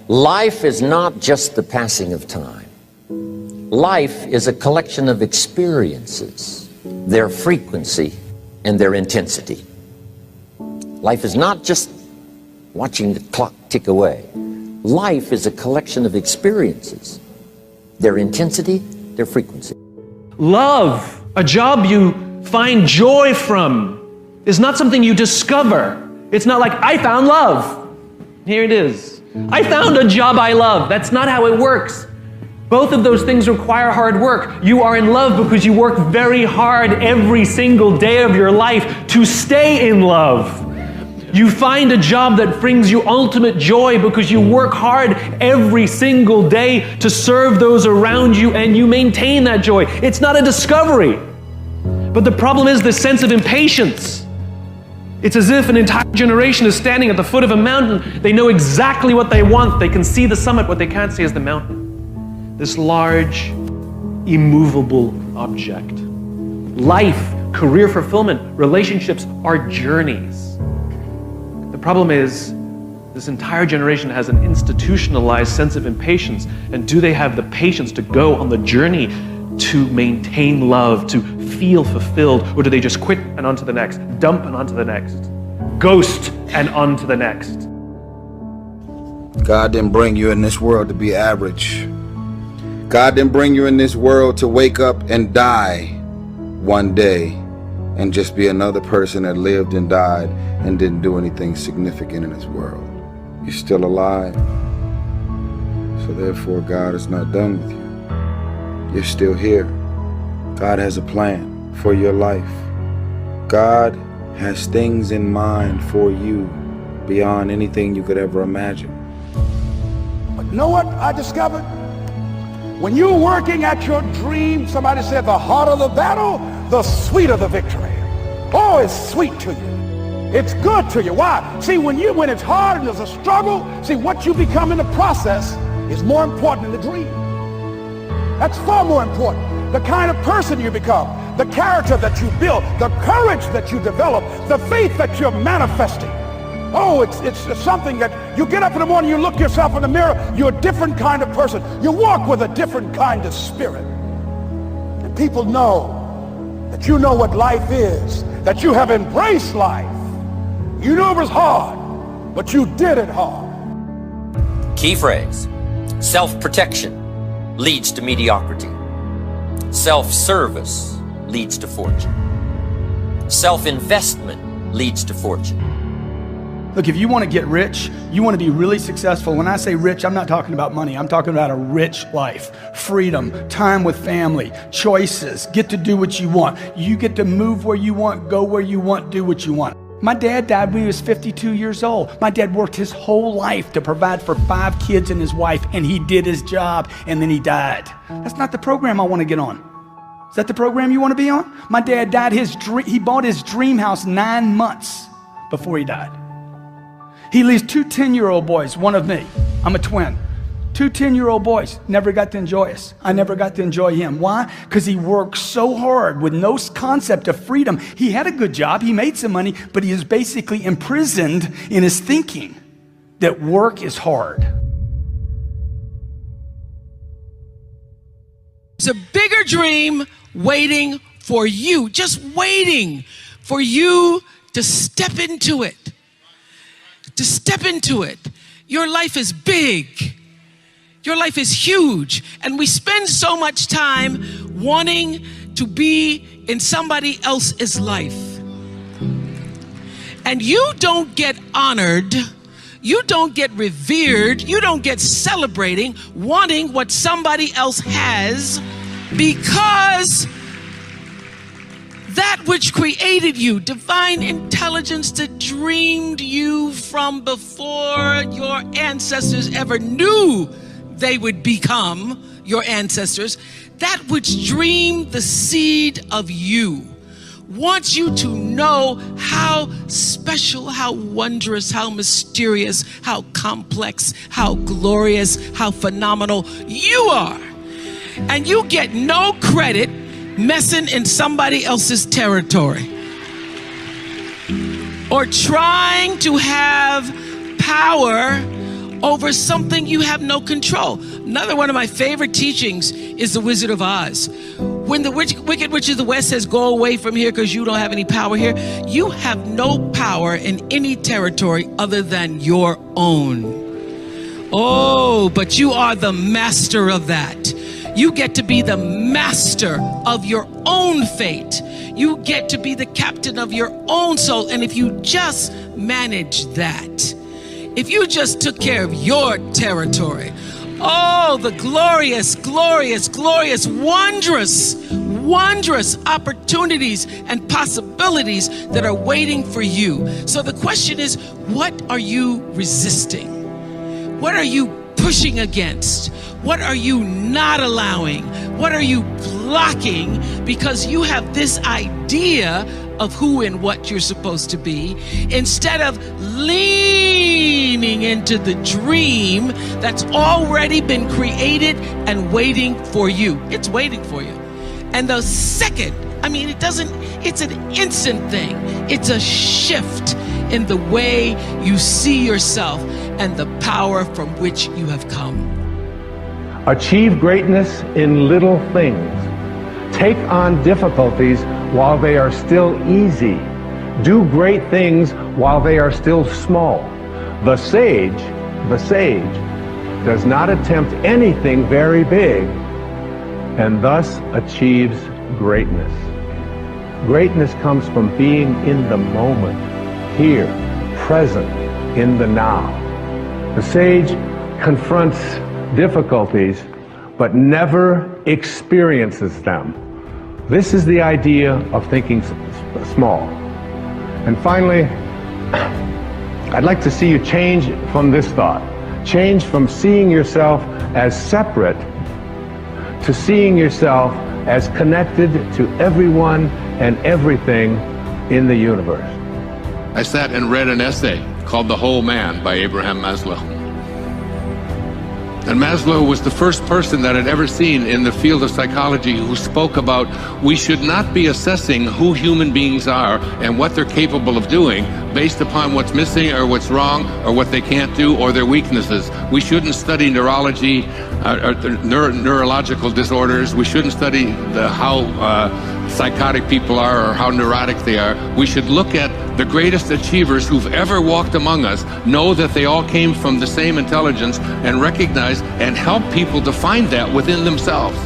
Life is not just the passing of time. Life is a collection of experiences, their frequency and their intensity. Life is not just watching the clock tick away. Life is a collection of experiences, their intensity, their frequency. Love, a job you find joy from, is not something you discover. It's not like, I found love. Here it is. I found a job I love. That's not how it works. Both of those things require hard work. You are in love because you work very hard every single day of your life to stay in love. You find a job that brings you ultimate joy because you work hard every single day to serve those around you, and you maintain that joy. It's not a discovery. But the problem is the sense of impatience. It's as if an entire generation is standing at the foot of a mountain. They know exactly what they want. They can see the summit. What they can't see is the mountain. This large, immovable object. Life, career fulfillment, relationships are journeys. The problem is, this entire generation has an institutionalized sense of impatience. And do they have the patience to go on the journey to maintain love, to feel fulfilled? Or do they just quit and on to the next, dump and on to the next, ghost and on to the next? God didn't bring you in this world to be average. God didn't bring you in this world to wake up and die one day and just be another person that lived and died and didn't do anything significant in this world. You're still alive. So therefore, God is not done with you. You're still here. God has a plan for your life. God has things in mind for you beyond anything you could ever imagine. But you know what I discovered? When you're working at your dream, somebody said the harder the battle, the sweeter the victory. Oh, it's sweet to you. It's good to you. Why? See, when it's hard and there's a struggle, see, what you become in the process is more important than the dream. That's far more important. The kind of person you become, the character that you build, the courage that you develop, the faith that you're manifesting. Oh, it's something that you get up in the morning, you look yourself in the mirror, you're a different kind of person. You walk with a different kind of spirit. And people know that you know what life is, that you have embraced life. You know it was hard, but you did it hard. Key phrase: self-protection leads to mediocrity. Self-service leads to fortune. Self-investment leads to fortune. Look, if you want to get rich, you want to be really successful. When I say rich, I'm not talking about money. I'm talking about a rich life, freedom, time with family, choices, get to do what you want. You get to move where you want, go where you want, do what you want. My dad died when he was 52 years old. My dad worked his whole life to provide for 5 kids and his wife, and he did his job, and then he died. That's not the program I want to get on. Is that the program you want to be on? My dad died, he bought his dream house 9 months before he died. He leaves 2 10-year-old boys, one of me. I'm a twin. 2 10-year-old boys, never got to enjoy us. I never got to enjoy him. Why? Because he worked so hard with no concept of freedom. He had a good job, he made some money, but he is basically imprisoned in his thinking that work is hard. It's a bigger dream waiting for you, just waiting for you to step into it. To step into it. Your life is big. Your life is huge. And we spend so much time wanting to be in somebody else's life. And you don't get honored, you don't get revered, you don't get celebrating wanting what somebody else has, because that which created you, divine intelligence that dreamed you from before your ancestors ever knew they would become your ancestors, that which dreamed the seed of you, wants you to know how special, how wondrous, how mysterious, how complex, how glorious, how phenomenal you are. And you get no credit messing in somebody else's territory or trying to have power over something you have no control. Another one of my favorite teachings is The Wizard of Oz. When the Wicked Witch of the West says, go away from here because you don't have any power here, you have no power in any territory other than your own. Oh, but you are the master of that. You get to be the master of your own fate. You get to be the captain of your own soul. And if you just manage that, if you just took care of your territory, oh, the glorious, glorious, glorious, wondrous, wondrous opportunities and possibilities that are waiting for you. So the question is, what are you resisting? What are you pushing against? What are you not allowing? What are you blocking because you have this idea of who and what you're supposed to be, instead of leaning into the dream that's already been created and waiting for you. It's waiting for you. And the second, it's an instant thing. It's a shift in the way you see yourself and the power from which you have come. Achieve greatness in little things. Take on difficulties while they are still easy. Do great things while they are still small. The sage does not attempt anything very big and thus achieves greatness. Greatness comes from being in the moment, here, present, in the now. The sage confronts difficulties but never experiences them. This is the idea of thinking small. And finally, I'd like to see you change from this thought. Change from seeing yourself as separate to seeing yourself as connected to everyone and everything in the universe. I sat and read an essay called The Whole Man by Abraham Maslow. And Maslow was the first person that I'd ever seen in the field of psychology who spoke about we should not be assessing who human beings are and what they're capable of doing based upon what's missing or what's wrong or what they can't do or their weaknesses. We shouldn't study neurology or neurological disorders. We shouldn't study how psychotic people are or how neurotic they are. We should look at the greatest achievers who've ever walked among us, know that they all came from the same intelligence, and recognize and help people to find that within themselves.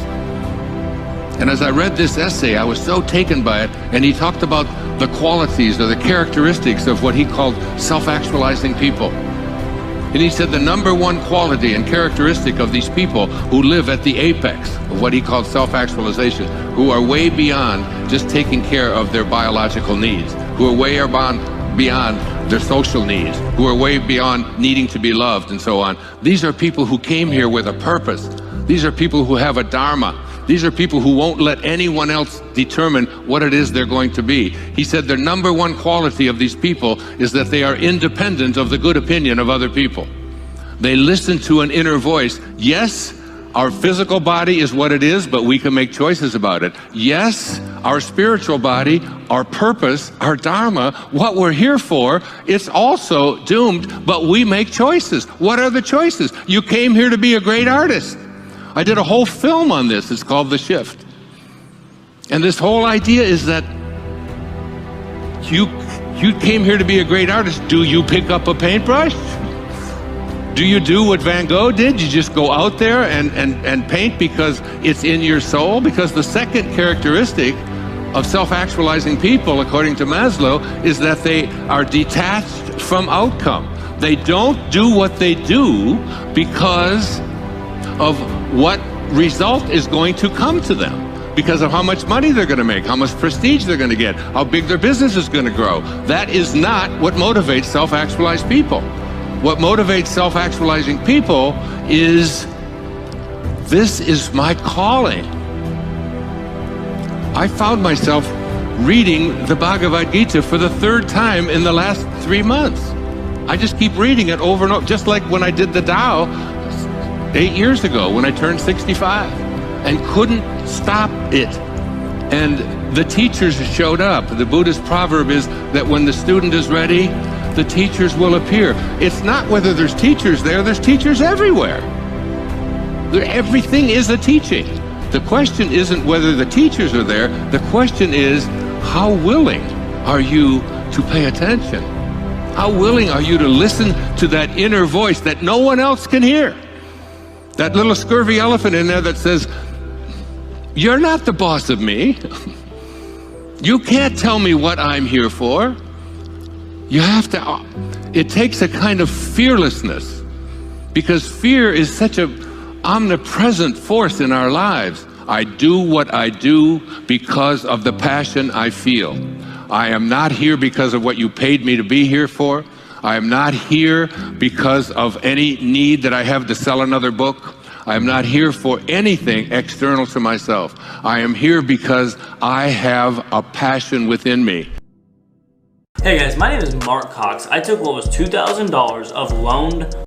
And as I read this essay, I was so taken by it, and he talked about the qualities or the characteristics of what he called self-actualizing people. And he said the number one quality and characteristic of these people who live at the apex of what he called self-actualization, who are way beyond just taking care of their biological needs, who are way beyond their social needs, who are way beyond needing to be loved and so on. These are people who came here with a purpose. These are people who have a dharma. These are people who won't let anyone else determine what it is they're going to be. He said the number one quality of these people is that they are independent of the good opinion of other people. They listen to an inner voice. Yes, our physical body is what it is, but we can make choices about it. Yes, our spiritual body, our purpose, our dharma, what we're here for, it's also doomed, but we make choices. What are the choices? You came here to be a great artist. I did a whole film on this. It's called The Shift. And this whole idea is that you came here to be a great artist. Do you pick up a paintbrush? Do you do what Van Gogh did? You just go out there and paint because it's in your soul? Because the second characteristic of self-actualizing people, according to Maslow, is that they are detached from outcome. They don't do what they do because of what result is going to come to them, because of how much money they're going to make, how much prestige they're going to get, how big their business is going to grow. That is not what motivates self-actualized people. What motivates self-actualizing people is, this is my calling. I found myself reading the Bhagavad Gita for the third time in the last 3 months. I just keep reading it over and over, just like when I did the Tao 8 years ago when I turned 65 and couldn't stop it. And the teachers showed up. The Buddhist proverb is that when the student is ready, the teachers will appear. It's not whether there's teachers there's teachers everywhere. Everything is a teaching. The question isn't whether the teachers are there. The question is, how willing are you to pay attention? How willing are you to listen to that inner voice that no one else can hear? That little scurvy elephant in there that says, you're not the boss of me. You can't tell me what I'm here for. You have to, it takes a kind of fearlessness, because fear is such an omnipresent force in our lives. I do what I do because of the passion I feel. I am not here because of what you paid me to be here for. I am not here because of any need that I have to sell another book. I am not here for anything external to myself. I am here because I have a passion within me. Hey guys, my name is Mark Cox. I took what was $2,000 of loaned